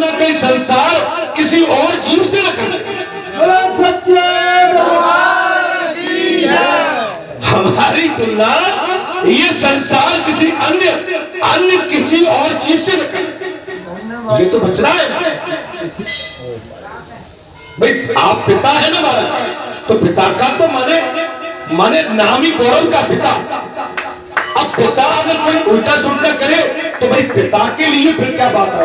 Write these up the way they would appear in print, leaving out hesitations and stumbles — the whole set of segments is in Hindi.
तुलना कहीं संसार किसी और जीव से न करे। हमारी तुलना ये संसार किसी अन्य किसी और चीज से न करे। ये तो बच रहा है भाई। आप पिता है ना हमारा, तो पिता का तो माने नाम ही गौरव का पिता। अब पिता अगर कोई उल्टा सुल्टा करे तो भाई पिता के लिए फिर क्या बात है?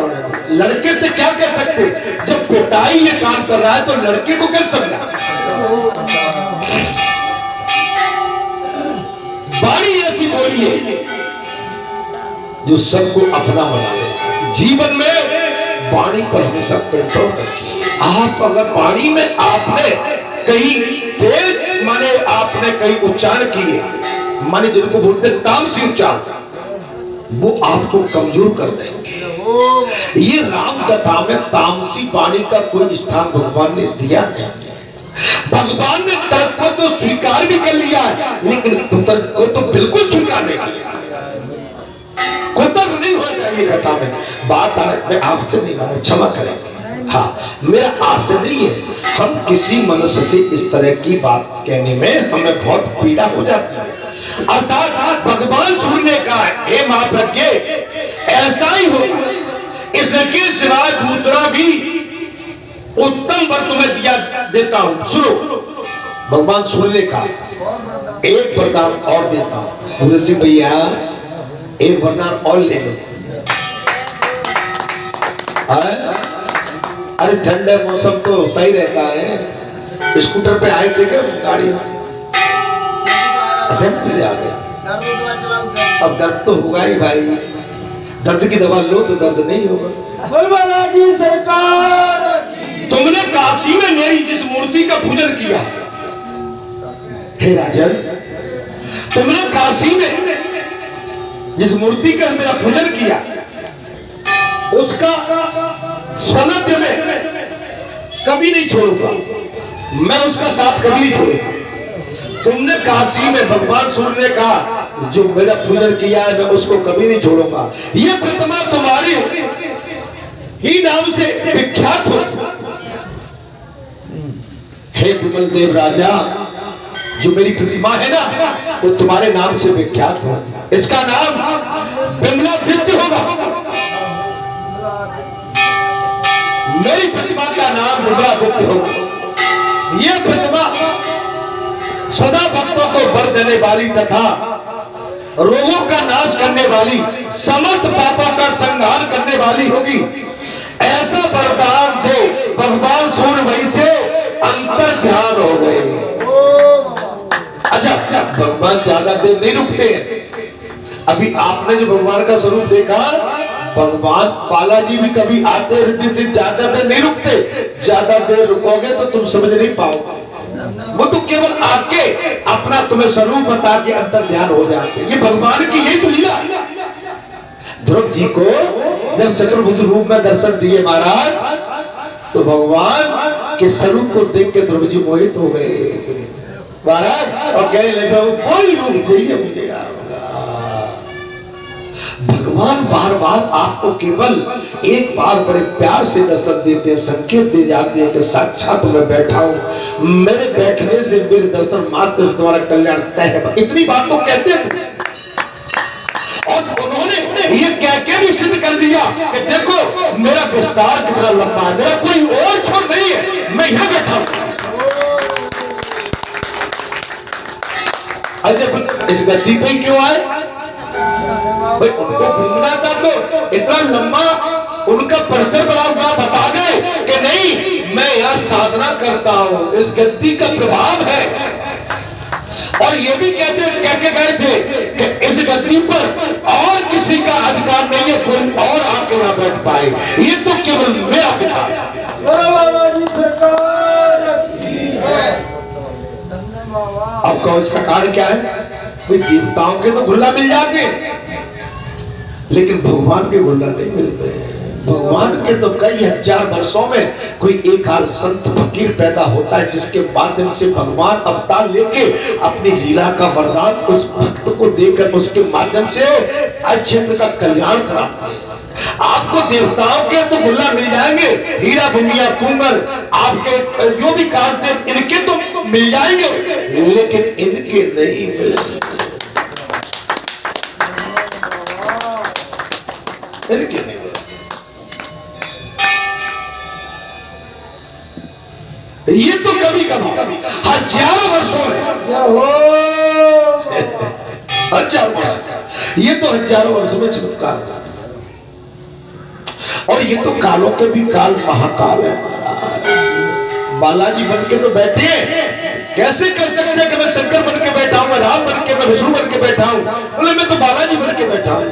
लड़के से क्या कह सकते? जब पिता ही ये काम कर रहा है तो लड़के को कैसे समझा? वाणी ऐसी बोली है जो सबको अपना बना ले। जीवन में वाणी पर हमेशा कंट्रोल रखिए। आप अगर वाणी में आपने कहीं तेज माने आपने कहीं उच्चारण किए, माने जिनको बोलते तामसी उच्चारण, वो आपको कमजोर कर देंगे। ये राम कथा में तामसी वाणी का कोई स्थान भगवान ने दिया नहीं। भगवान ने तर्क को तो स्वीकार भी कर लिया है, लेकिन कुतर्क को तो बिल्कुल स्वीकार नहीं किया। कुतर्क नहीं होना चाहिए कथा में। बात मैं आपसे नहीं माना, क्षमा करेंगे। हाँ, मेरा आशय नहीं है हम किसी मनुष्य से इस तरह की बात कहने में हमें बहुत पीड़ा हो जाती है। अर्थात भगवान सूर्य का हे महाप्रज्ञ ऐसा ही होगा। इसके सिवाय दूसरा भी उत्तम वर तुम्हें देता हूं। सुनो, भगवान सूर्य का एक वरदान और देता हूं। तुलसी भैया एक वरदान और ले लो। अरे ठंडे मौसम तो सही रहता है। स्कूटर पे आए थे क्या गाड़ी में? अटेम्प्ट से आ गए। अब दर्द तो होगा ही भाई। दर्द की दवा लो तो दर्द नहीं होगा। जी सरकार, तुमने काशी में मेरी जिस मूर्ति का पूजन किया, हे राजन, तुमने काशी में जिस मूर्ति का मेरा पूजन किया, उसका सनद में कभी नहीं छोड़ूंगा। मैं उसका साथ कभी नहीं छोड़ूंगा। तुमने काशी में भगवान सूर्य का जो मेरा पूजन किया है, मैं उसको कभी नहीं छोड़ूंगा। ये प्रतिमा तुम्हारी ही नाम से विख्यात हो। हे विमल देव राजा, जो मेरी प्रतिमा है ना, वो तुम्हारे नाम से विख्यात हो। इसका नाम विमलादित्य होगा। मेरी प्रतिमा का नाम विमलादित्य होगा। ये प्रतिमा सदा भक्तों को वर देने वाली तथा रोगों का नाश करने वाली, समस्त पापों का संहार करने वाली होगी। ऐसा वरदान से भगवान सूर्य वहीं से अंतर ध्यान हो गए। अच्छा, भगवान ज्यादा देर नहीं रुकते हैं। अभी आपने जो भगवान का स्वरूप देखा, भगवान बालाजी भी कभी आते हृदय से ज्यादा देर नहीं रुकते। ज्यादा देर रुकोगे तो तुम समझ नहीं पाओगे। वो तो केवल आके अपना तुम्हें स्वरूप बता के अंतर ध्यान हो जाते। ये भगवान की यही तो लीला। ध्रुव जी को जब चतुर्भुज रूप में दर्शन दिए महाराज, तो भगवान के स्वरूप को देख के ध्रुव जी मोहित हो गए महाराज, और कहने लगे कोई रूप चाहिए मुझे। भगवान बार बार आपको केवल एक बार बड़े प्यार से दर्शन देते हैं, संकेत दे जाते हैं कि साक्षात मैं बैठा हूं, मेरे बैठने से मेरे दर्शन मात्र से तुम्हारा कल्याण तय है। इतनी बात तो कहते हैं। और उन्होंने ये कह के भी सिद्ध कर दिया कि देखो मेरा विस्तार कितना लंबा है, मेरा कोई और छोर नहीं है, मैं यहां बैठा हूं। अच्छा, इस गद्दी पे क्यों आए भाई? उनको घूमना था तो इतना लंबा उनका परिसर बड़ा हुआ, बता गए कि नहीं मैं यहाँ साधना करता हूँ, इस गद्दी का प्रभाव है। और ये भी कहते कह के गए थे कि इस गद्दी पर और किसी का अधिकार नहीं है, कोई और आके यहाँ बैठ पाए, ये तो केवल मेरा अधिकार है। अब कहो इसका कारण क्या है? देवताओं के तो गुल्ला मिल जाते, लेकिन भगवान के गुल्ला नहीं मिलते। भगवान के तो कई हजार वर्षों में कोई एक आध संत फकीर पैदा होता है, जिसके माध्यम से भगवान अवतार लेके अपनी लीला का वरदान उस भक्त को देकर उसके माध्यम से आज क्षेत्र का कल्याण कराते हैं। आपको देवताओं के तो गुल्ला मिल जाएंगे, हीरा बुनिया कुंवर आपके जो भी कास्ट है इनके तो मिल जाएंगे, लेकिन इनके नहीं मिलेंगे, इनके नहीं मिलेंगे। ये तो कभी कभी हजारों वर्षों में, हजारों वर्ष, ये तो हजारों वर्षों में चमत्कार था। और ये तो कालों के भी काल महाकाल है महाराज। बालाजी बन के तो बैठे, कैसे कर सकते हैं कि मैं शंकर बन के बैठा हूं, मैं राम बन के, मैं विष्णु बन के बैठा हूं? बोले मैं तो बालाजी बन के बैठा हूं,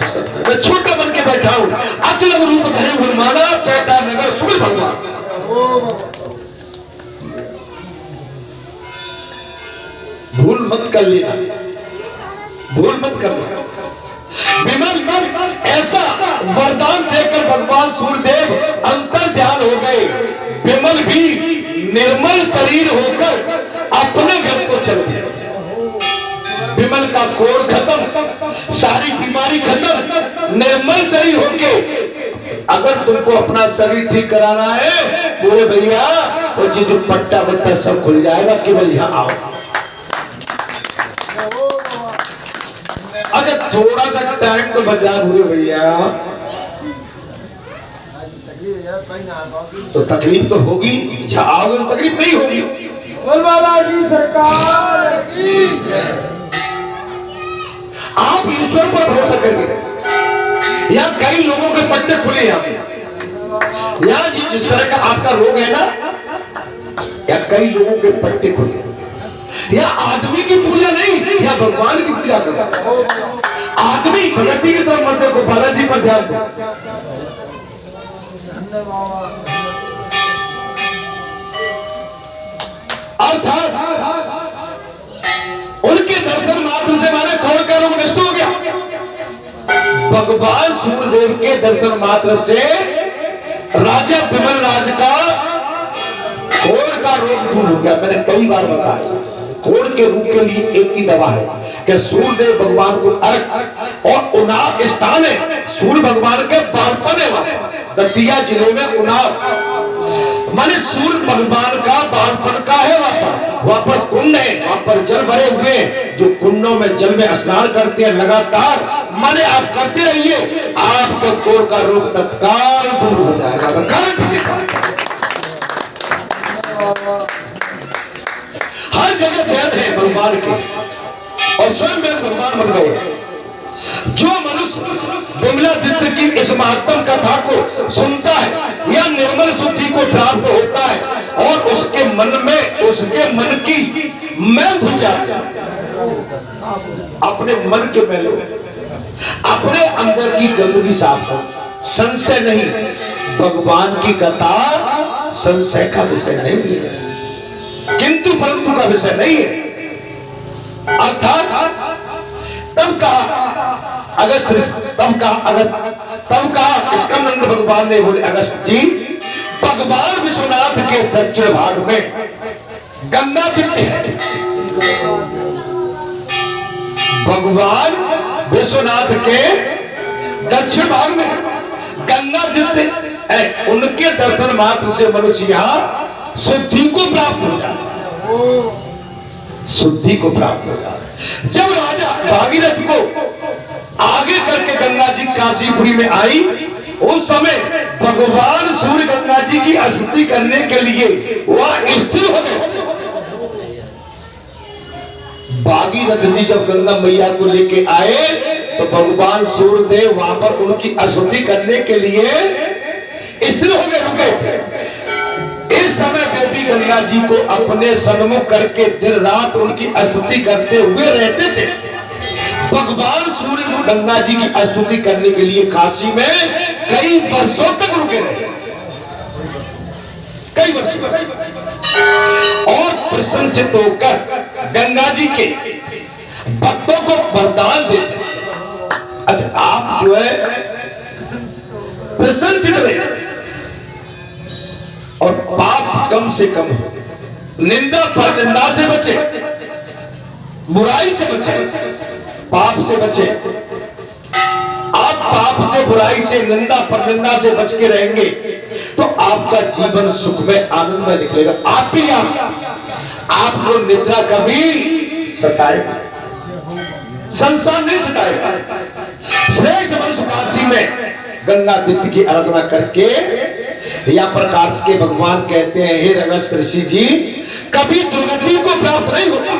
मैं छोटा बन के बैठा हूं। अतुलग रूप धरे हनुमाना, पैठा नगर सुमिर भगवान। भूल मत कर लेना, भूल मत करना। विमल ऐसा वरदान देकर भगवान सूर्यदेव अंतर ध्यान हो गए। विमल भी निर्मल शरीर होकर अपने घर को चल गए। विमल का कोड़ खत्म, सारी बीमारी खत्म, निर्मल शरीर होके। अगर तुमको अपना शरीर ठीक कराना है बोले भैया, तो ये जो पट्टा बट्टा सब खुल जाएगा, केवल यहाँ आओ। अच्छा थोड़ा सा टाइम तो बचा हुए भैया, तो तकलीफ तो होगी, जहाँ आओगे तो तकलीफ नहीं होगी। बोल बाबा जी सरकार की। आप ईश्वर पर भरोसा करके, या कई लोगों के पट्टे खुले यहाँ जिस तरह का आपका रोग है ना, या कई लोगों के पट्टे खुले। या आदमी की पूजा नहीं, या भगवान की पूजा करो। आदमी प्रगति की तरफ मत देखो, बालाजी पर ध्यान दो। अर्थात उनके दर्शन मात्र से माने कौन का रोग नष्ट हो गया। भगवान सूर्यदेव के दर्शन मात्र से राजा विमल राज का कोढ़ का रोग दूर हो गया। मैंने कई बार बताया, कोढ़ के रोग के लिए एक ही दवा है कि सूर्यदेव भगवान को अर्घ, और उनाव स्थान है सूर्य भगवान के बालपन है वहां दतिया जिले में उनाव, माने सूर्य भगवान का बालपन का है। वहां पर कुंड है, वहां पर जल भरे हुए, जो कुंडों में जल में स्नान करते हैं लगातार, माने आप करते रहिए, आपको कोढ़ का रोग तत्काल दूर हो जाएगा। हर जगह वेद है भगवान के, और स्वयं वेद भगवान बन गए। जो मनुष्य विमलादित्य की इस महत्तम कथा को सुनता है या निर्मल शुद्धि को प्राप्त होता है, और उसके मन में, उसके मन की मैल धुल जाती है। अपने मन के मैल, अपने अंदर की गंदगी साफ कर, संशय नहीं। भगवान की कथा संशय का विषय नहीं है, किंतु परंतु का विषय नहीं है। अर्थात तब कहा स्कंदनंद भगवान ने बोले, अगस्त जी भगवान विश्वनाथ के दक्षिण भाग में गंगा दिव्य है। भगवान विश्वनाथ के दक्षिण भाग में गंगा दिव्य है, उनके दर्शन मात्र से मनुष्य यहाँ शुद्धि को प्राप्त हो जाता है, शुद्धि को प्राप्त हो जाता है। जब राजा भागीरथ को आगे करके गंगा जी काशीपुरी में आई, उस समय भगवान सूर्य गंगा जी की स्तुति करने के लिए वह स्थिर हो गए। भागीरथ जी जब गंगा मैया को लेके आए, तो भगवान सूर्यदेव वहां पर उनकी स्तुति करने के लिए स्थिर हो गए, रुके। इस समय देवी गंगा जी को अपने सन्मुख करके दिन रात उनकी स्तुति करते हुए रहते थे। भगवान सूर्य गंगा जी की स्तुति करने के लिए काशी में कई वर्षों तक रुके रहे, कई वर्षों, और प्रसन्नचित्त होकर गंगा जी के भक्तों को वरदान देते। अच्छा आप जो है प्रसन्नचित्त रहे, और पाप कम से कम हो, निंदा पर निंदा से बचे, बुराई से बचे, पाप से बचे। आप पाप से, बुराई से, निंदा पर निंदा से बच के रहेंगे तो आपका जीवन सुख में आनंद में निकलेगा। आपको निद्रा कभी सताएगा, संसार नहीं सताएगा। श्रेष्ठ मनुष्य काशी में गंगादित्य की आराधना करके या प्रकार के भगवान कहते हैं, हे अगस्त ऋषि जी, कभी दुर्गति को प्राप्त नहीं होता।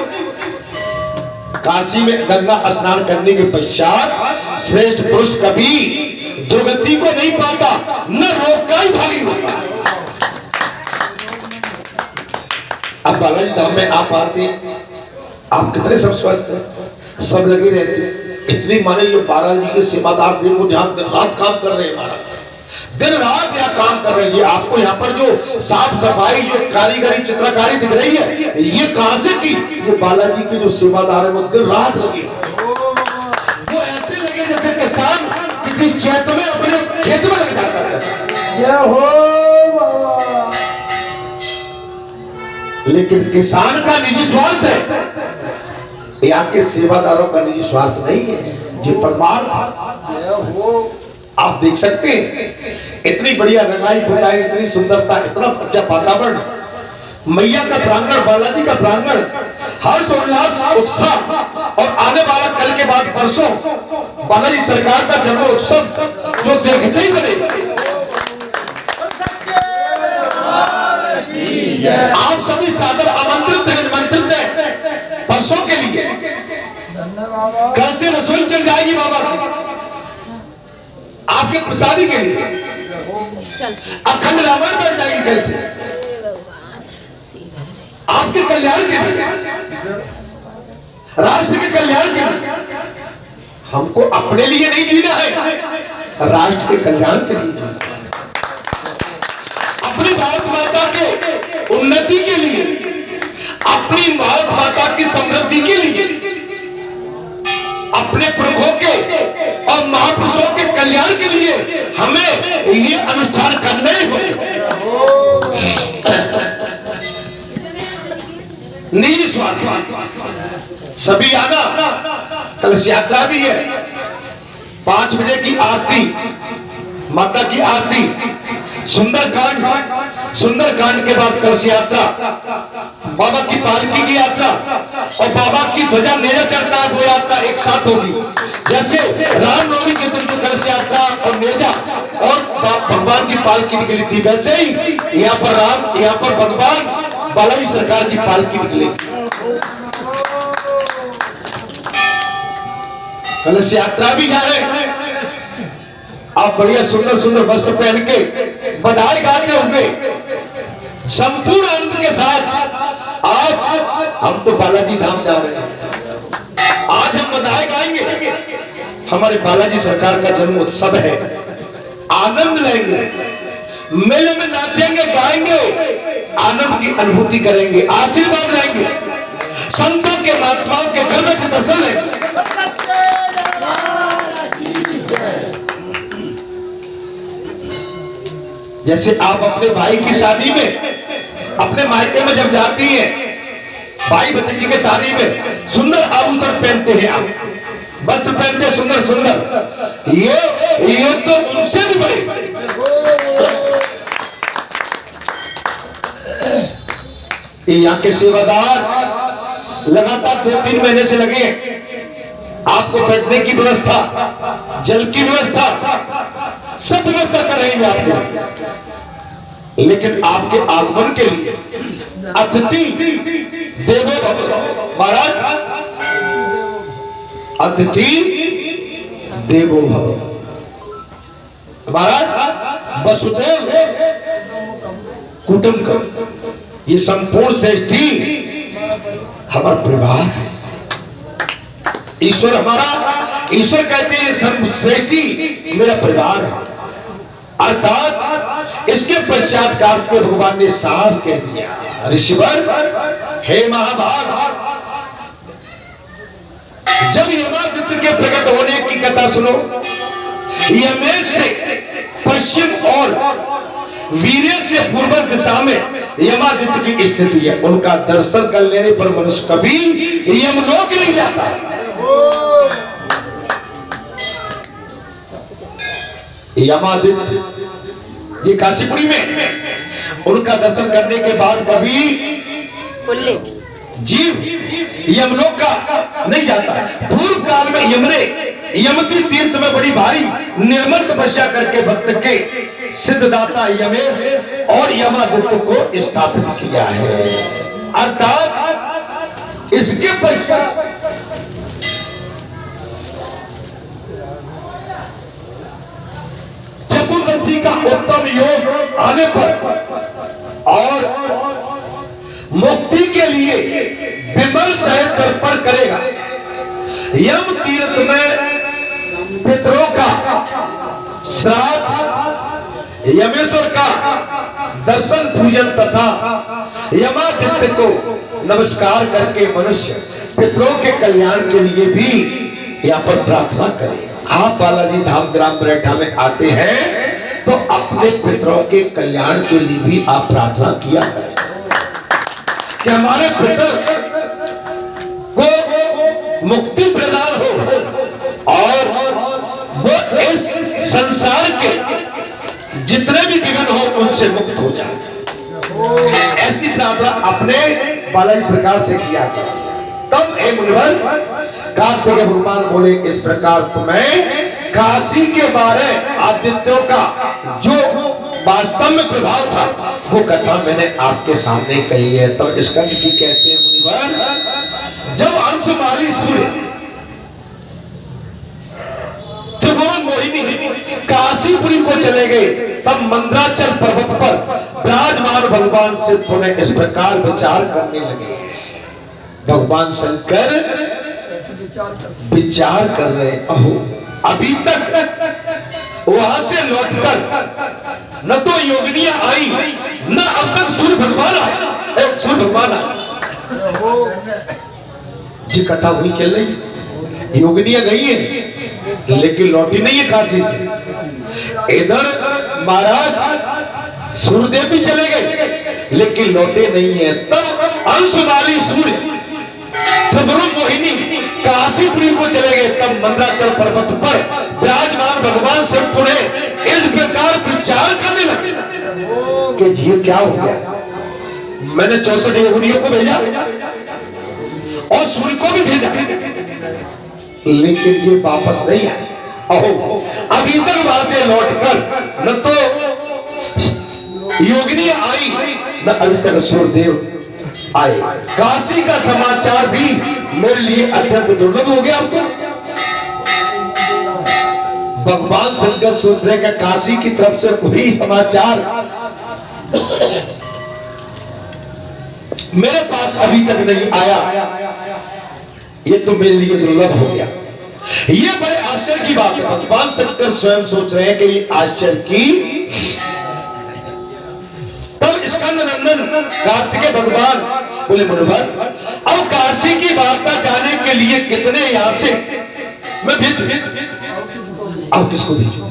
काशी में गंगा स्नान करने के पश्चात श्रेष्ठ पुरुष कभी दुर्गति को नहीं पाता, न रोग का ही भागी होता। अब बालाजी धाम में आप आते, आप कितने सब स्वस्थ हैं, सब लगे रहते। इतनी माने जो बालाजी के सेवादार दिन को ध्यान दिन रात काम कर रहे हैं, महाराज दिन रात यहाँ काम कर रहे हैं। आपको यहाँ पर जो साफ सफाई, जो कारीगरी, चित्रकारी दिख रही है, ये कहां से की? ये बालाजी के जो सेवादार है वो दिन रात लगे, वो ऐसे लगे जैसे किसान किसी खेत में अपने खेत में लग जाता है। जय हो बाबा। लेकिन किसान का निजी स्वार्थ है, यहाँ के सेवादारों का निजी स्वार्थ नहीं है, ये परमार्थ। जय हो। आप देख सकते हैं इतनी बढ़िया रंगाई पुताई, इतनी सुंदरता, इतना अच्छा वातावरण, मैया का प्रांगण, बालाजी का प्रांगण, हर्ष उल्लास उत्साह। और आने वाला कल के बाद परसों बालाजी सरकार का जन्म उत्सव जो देखते ही बने। आप सभी सादर आमंत्रित हैं, निमंत्रित हैं परसों के लिए। धन्यवाद। कल से रसोई चल जाएगी बाबा की, आपके प्रसादी के लिए अखंड रामायण बढ़ जाएगी कल से, आपके कल्याण के लिए, राष्ट्र के कल्याण के लिए। हमको अपने लिए नहीं जीना है, राष्ट्र के कल्याण के लिए जीना, अपनी भारत माता के उन्नति के लिए, अपनी भारत माता की समृद्धि के लिए, अपने प्रभुओं के और महापुरुषों के कल्याण के लिए हमें ये अनुष्ठान करने होंगे। निजी स्वार्थ सभी आना। कलश यात्रा भी है, 5 बजे की आरती, माता की आरती, सुंदरकांड के बाद कलश यात्रा, बाबा की पालकी की यात्रा और बाबा की ध्वजा नेजा चढ़ता है, वो यात्रा एक साथ होगी। जैसे रामनवमी के दिन की कलश यात्रा और नेजा और भगवान की पालकी निकली थी, वैसे ही यहाँ पर राम, यहाँ पर भगवान बालाजी सरकार की पालकी निकलेगी। कलश यात्रा भी है। आप बढ़िया सुंदर सुंदर वस्त्र पहन के बधाई गाते हुए संपूर्ण आनंद के साथ आज हम तो बालाजी धाम जा रहे हैं। आज हम बधाई गाएंगे, हमारे बालाजी सरकार का जन्म उत्सव है। आनंद लेंगे, मेले में नाचेंगे, गाएंगे, आनंद की अनुभूति करेंगे, आशीर्वाद लेंगे, संतों के महात्माओं के घर में दर्शन लेंगे। जैसे आप अपने भाई की शादी में, अपने मायके में जब जाती हैं, भाई भतीजी के शादी में सुंदर आभूषण पहनते हैं, आप वस्त्र पहनते हैं सुंदर सुंदर, ये तो उनसे भी बड़े। यहाँ के सेवादार लगातार 2-3 महीने से लगे हैं, आपको बैठने की व्यवस्था, जल की व्यवस्था, सब व्यवस्था करेंगे आपके लिए। लेकिन आपके आगमन के लिए अतिथि देवो भव, महाराज अतिथि देवो भव, महाराज वसुदेव कुटुंबकम, ये संपूर्ण श्रेष्ठी हमारा परिवार है। ईश्वर हमारा, ईश्वर कहते हैं श्रेष्ठी मेरा परिवार है। अर्थात इसके पश्चात कार्तिक भगवान ने साफ कह दिया, ऋषिवर हे महाभाग, जब यमादित्य के प्रकट होने की कथा सुनो, यमेश से पश्चिम और वीर्य से पूर्व दिशा में यमादित्य की स्थिति है। उनका दर्शन कर लेने पर मनुष्य कभी यमलोक नहीं जाता। यमादित्य ये काशीपुरी में उनका दर्शन करने के बाद कभी जीव यमलोक का नहीं जाता। पूर्व काल में यमती तीर्थ में बड़ी भारी निर्मल तपस्या करके भक्त के सिद्धदाता यमेश और यमादित्य को स्थापित किया है। अर्थात इसके पश्चात चतुर्दशी का उत्तम योग आने पर और मुक्ति के लिए विमल सहित तर्पण करेगा। यम तीर्थ में पितरों का श्राद्ध, यमेश्वर का दर्शन पूजन तथा यमादित्य को नमस्कार करके मनुष्य पितरों के कल्याण के लिए भी यहाँ पर प्रार्थना करे। आप बालाजी धाम ग्राम बरेठा में आते हैं तो अपने पितरों के कल्याण के लिए भी आप प्रार्थना किया करें कि हमारे पितर को मुक्ति प्रदान हो और वो इस संसार के जितने भी विघ्न हो उनसे मुक्त हो जाए। ऐसी प्रार्थना अपने बालाजी सरकार से किया करें। तब हे मुनिवर कार्तिकेय भगवान बोले, इस प्रकार तुम्हें काशी के बारे आदित्यों का जो वास्तव में प्रभाव था वो कथा मैंने आपके सामने कही है। तब स्कंद जी कहते हैं मुनिवर, जब अंशुमाली सूर्य त्रिभुवन मोहिनी काशीपुरी को चले गए तब मंद्राचल पर्वत पर विराजमान भगवान सिद्ध ने इस प्रकार विचार करने लगे। भगवान शंकर विचार कर रहे, अहो अभी तक वहां से लौटकर न तो योगिनियां आई न अब तक सूर्य भगवान आए। सूर्य भगवान आए जी कथा हुई चल रही, योगिनियां गई है लेकिन लौटी नहीं है काशी से। इधर महाराज सूर्यदेव भी चले गए लेकिन लौटे नहीं है। तब अंशुमाली सूर्य त्रिभुवन मोहिनी काशीपुरी को चले गए। तब मंद्राचल पर्वत पर विराजमान भगवान से पुनः इस प्रकार विचार करने लगे कि ये क्या हो गया। मैंने 64 योगिनियों को भेजा और सूर्य को भी भेजा लेकिन ये वापस नहीं आए। अहो अभी तक वहां से लौटकर न तो योगिनी आई न अभी तक सूर्यदेव आए। काशी का समाचार भी मेरे लिए अत्यंत दुर्लभ हो गया। आपको भगवान शंकर सोच रहे कि काशी की तरफ से कोई समाचार मेरे पास अभी तक नहीं आया, ये तो मेरे लिए दुर्लभ हो गया। ये बड़े आश्चर्य की बात है। भगवान शंकर स्वयं सोच रहे हैं कि ये आश्चर्य की। तब स्कंद नंदन कार्तिकेय भगवान बोले, मुनिवर अब काशी की वार्ता जाने के लिए कितने यहां से मैं भेजूं? आप किसको भेजूं?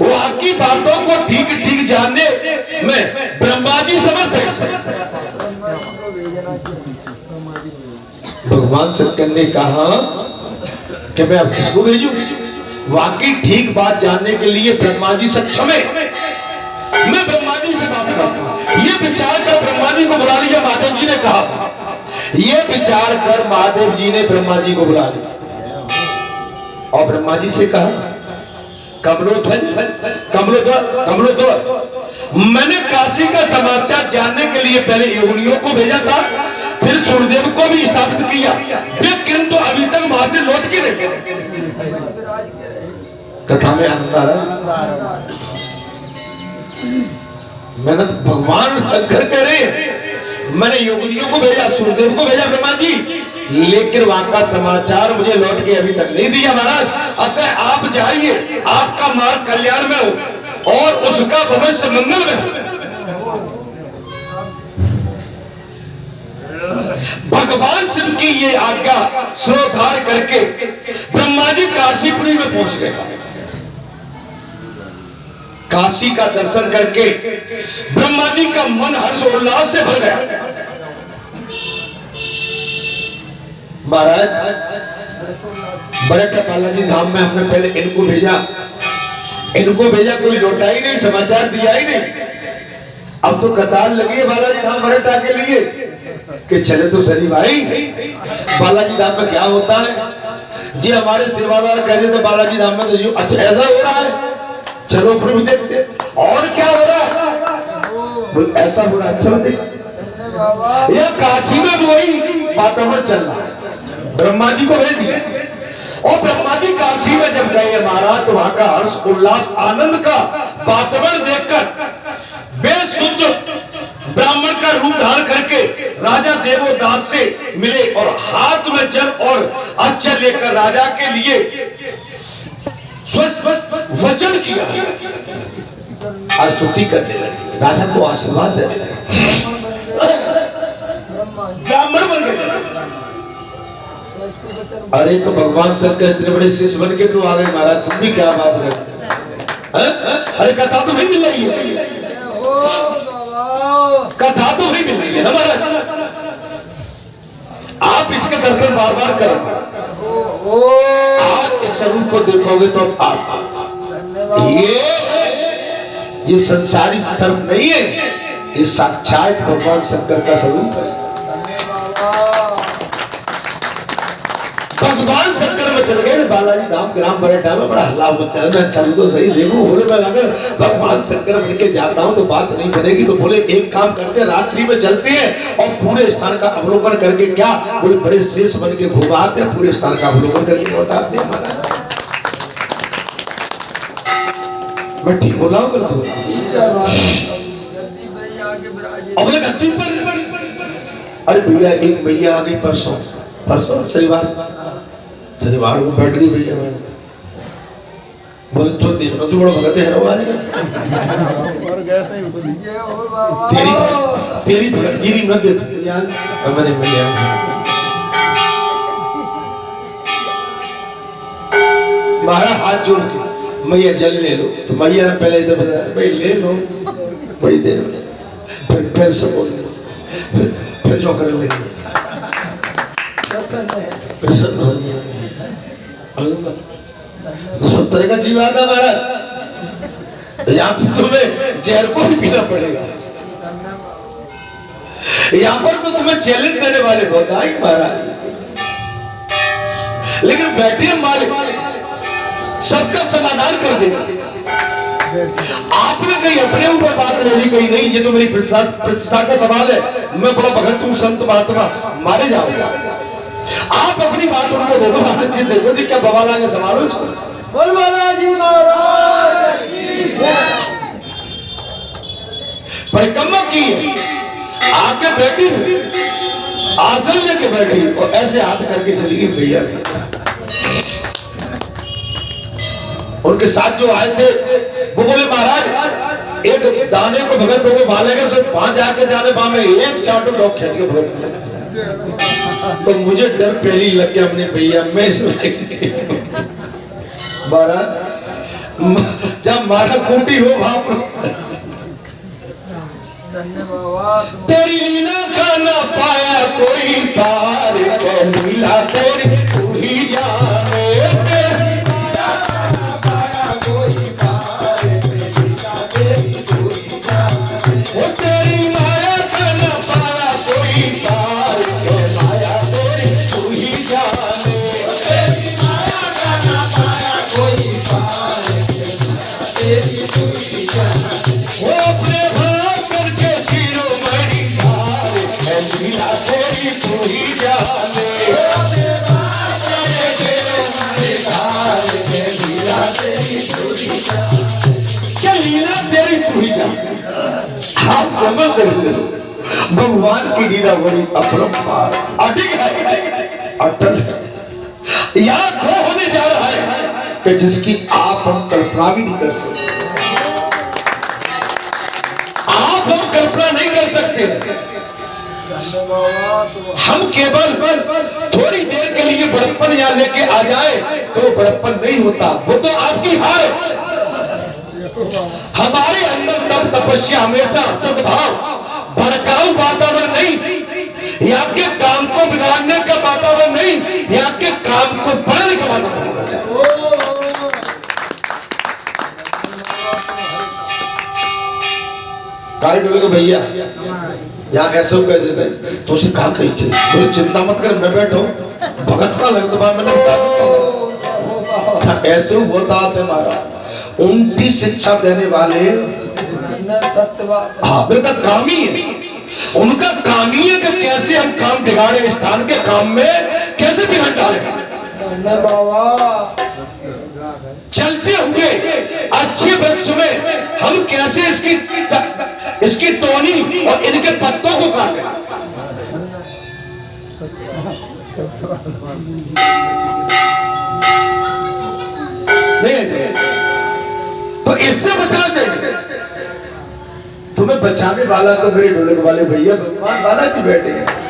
वहां की बातों को ठीक ठीक जानने में ब्रह्मा जी समर्थ है। भगवान शंकर ने कहा कि मैं अब किसको भेजूं? वाकई ठीक बात जानने के लिए ब्रह्मा जी सक्षम है। मैं ब्रह्मा जी से बात करता हूं। ये विचार कर ब्रह्मा जी को बुला लिया। महादेव जी ने कहा, ये विचार कर महादेव जी ने ब्रह्मा जी को बुला लिया और ब्रह्मा जी से कहा, कमलोध्वज मैंने काशी का समाचार जानने के लिए पहले योगिनियों को भेजा था, फिर सूर्यदेव को भी स्थापित किया, किंतु अभी तक वहां से लौट के नहीं गए। कथा में आनंद आ रहा है। मैंने भगवान शंकर कह रहे, मैंने योगिनियों को भेजा, सूर्यदेव को भेजा ब्रह्मा जी, लेकिन वहां का समाचार मुझे लौट के अभी तक नहीं दिया महाराज। अतः आप जाइए, आपका मार्ग कल्याण में हो और उसका भविष्य मंगल में हो। भगवान शिव की ये आज्ञा स्वीकार करके ब्रह्मा जी काशीपुरी में पहुंच गए। काशी का दर्शन करके ब्रह्मा जी का मन हर्ष उल्लास से भर गया। महाराज बरेठा बालाजी धाम में हमने पहले इनको भेजा, इनको भेजा, कोई लौटा ही नहीं, समाचार दिया ही नहीं। अब तो कतार लगी है बालाजी धाम मरठा के लिए कि चले तो सही भाई। बालाजी धाम में क्या होता है जी, हमारे सेवादार कहते थे बालाजी धाम में तो अच्छा ऐसा हो रहा है, चलो फिर भी देखते और क्या हो रहा है, ऐसा हो रहा है, अच्छा देखते। यह काशी में वही वातावरण चल रहा है। ब्रह्मा जी को भेज दिया और ब्रह्मा जी काशी में जब गए महाराज तो वहां का हर्ष उल्लास आनंद का वातावरण देखकर बेशुद्ध ब्राह्मण का रूप धारण करके राजा देवोदास से मिले और हाथ में जल और अक्षर लेकर राजा के लिए स्वस्थ वचन किया, स्तुति करने लगे, राजा को आशीर्वाद देने लगे, ब्राह्मण बन गए। अरे तो भगवान शंकर इतने बड़े शिष्य बन के तो आ गए महाराज, तुम भी क्या बात है? अरे कथा तो नहीं मिल रही है, कथा तो नहीं मिल रही है ना महाराज, आप इसके दर्शन बार बार करें, आप इस स्वरूप को देखोगे तो आप ये संसारी सर्प नहीं है, ये साक्षात भगवान शंकर का स्वरूप है। भगवान शंकर में चल गए बालाजी धाम ग्राम मरठा में बड़ा हल्ला मचा है। मैं चलूं तो सही, देखो बोले मैं अगर भगवान शंकर बन के जाता हूं तो बात नहीं बनेगी, तो बोले एक काम करते हैं, रात्रि में चलते हैं और पूरे स्थान का अवलोकन करके, क्या बोले बड़े शेष बन के घुमाते हैं, पूरे स्थान का अवलोकन करके लौटाते हैं। मैं ठीक बोला हूं गलत बोला? अब गद्दी पर अरे भैया एक भैया आ गई परसों शनिवार को बैठ गई भैया, बोले तो देखना तो बड़ा भगत है आज तेरी भगतगिरी मत देख यार, मैंने मिले मारा हाथ जोड़ के, मैया जल ले लो, तो मैया ने पहले इधर बताया भाई ले लो, बड़ी देर में फिर सब बोल फिर जो करने लगे तो सब तरह का जीव आता हमारा, यहाँ तो तुम्हें जहर को भी पीना पड़ेगा, यहाँ पर तो तुम्हें चैलेंज देने वाले बहुत आए महाराज, लेकिन बैठे मालिक सबका समाधान कर देगा। आपने कहीं अपने ऊपर बात लेनी, कहीं नहीं, ये तो मेरी प्रतिष्ठा का सवाल है, मैं बड़ा भगत हूँ, संत महात्मा, मारे जाऊंगा। आप अपनी बात उनको दे दो, महाराज जी देखो जी क्या बवाल आगे संभालो इसको। बोल बालाजी महाराज की जय। परिक्रमा की आके बैठी, आसन लेके बैठी और ऐसे हाथ करके चली गई भैया। उनके साथ जो आए थे वो बोले महाराज एक दाने को भगत हो भालेगा, सिर्फ वहां जाके जाने पा में एक चाटो डॉग खींच के भगत, तो मुझे डर पहले ही लग गया अपने भैया में, इसलिए जब मारा खूटी हो बाप तेरी लीला का ना पाया कोई पार, लीला तेरी तू ही जाने, आप समझ सकते हो भगवान की लीला बड़ी अपरंपार अडिग है, अटल है। यहाँ वो होने जा रहा है कि जिसकी आप हम कल्पना भी नहीं कर सकते, आप हम कल्पना नहीं कर सकते। हम केवल थोड़ी देर के लिए बड़प्पन यहाँ लेके आ जाए तो वो बड़प्पन नहीं होता, वो तो आपकी हार है। हमारे अंदर तब तपस्या हमेशा सद्भाव, भड़काऊ वातावरण नहीं, यहाँ के काम को बिगाड़ने का वातावरण नहीं, यहाँ के काम को बढ़ाने का वातावरण होना चाहिए। काय बोले भैया यहाँ ऐसे कह देते तो उसे कहा कही चल बोले चिंता मत कर मैं बैठा हूँ भगत का लगता बात मैंने बता दूंगा ऐसे होता है हमारा उनकी शिक्षा देने वाले हाँ मेरा काम ही है उनका काम ही है कि कैसे हम काम बिगाड़े स्थान के काम में कैसे बिगाड़ डाले बाबा चलते हुए अच्छे वृक्ष में हम कैसे इसकी टोनी और इनके पत्तों को काटे नहीं तो इससे बचना चाहिए तुम्हें बचाने वाला तो मेरे ढोलक वाले भैया भगवान बालाजी बैठे हैं